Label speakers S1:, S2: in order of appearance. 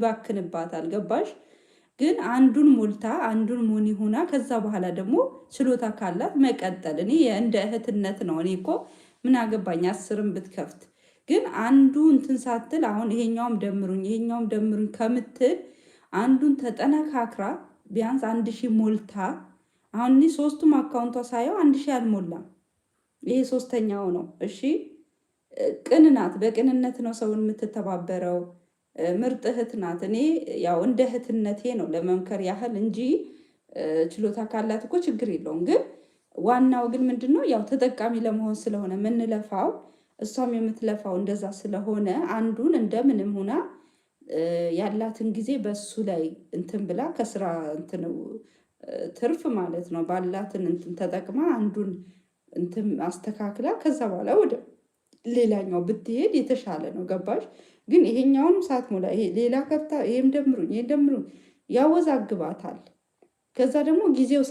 S1: ይባክንባታል። ገባሽ? ግን አንዱን ሞልታ አንዱን ሞኒ ሆና ከዛ በኋላ ደግሞ ችሎታ ካላት መቀጠል። እኔ እንደ እህትነት ነው። እኔ እኮ ምን አገባኝ 10ም ብትከፍት። ግን አንዱ እንትን ሳትል አሁን ይሄኛውም ደምሩኝ ይሄኛውም ደምሩኝ ከምትል አንዱን ተጠነካክራ ቢያንስ 1000 ሞልታ። አሁን እኔ ሶስቱም አካውንቷ ሳየው 1000 አልሞላም። ይሄ ሶስተኛው ነው። እሺ ቅን ናት። በቅንነት ነው ሰውን የምትተባበረው። ምርጥ እህት ናት። እኔ ያው እንደ እህትነቴ ነው ለመምከር ያህል እንጂ ችሎታ ካላት እኮ ችግር የለውም። ግን ዋናው ግን ምንድነው ያው ተጠቃሚ ለመሆን ስለሆነ የምንለፋው፣ እሷም የምትለፋው እንደዛ ስለሆነ አንዱን እንደምንም ሆና ያላትን ጊዜ በሱ ላይ እንትን ብላ ከስራ እንትን ትርፍ ማለት ነው ባላትን እንትን ተጠቅማ አንዱን እንትን አስተካክላ ከዛ በኋላ ወደ ሌላኛው ብትሄድ የተሻለ ነው። ገባሽ? ግን ይሄኛውንም ሳትሞላ ይሄ ሌላ ከፍታ ይሄም ደምሩኝ ይሄም ደምሩኝ ያወዛግባታል። ከዛ ደግሞ ጊዜው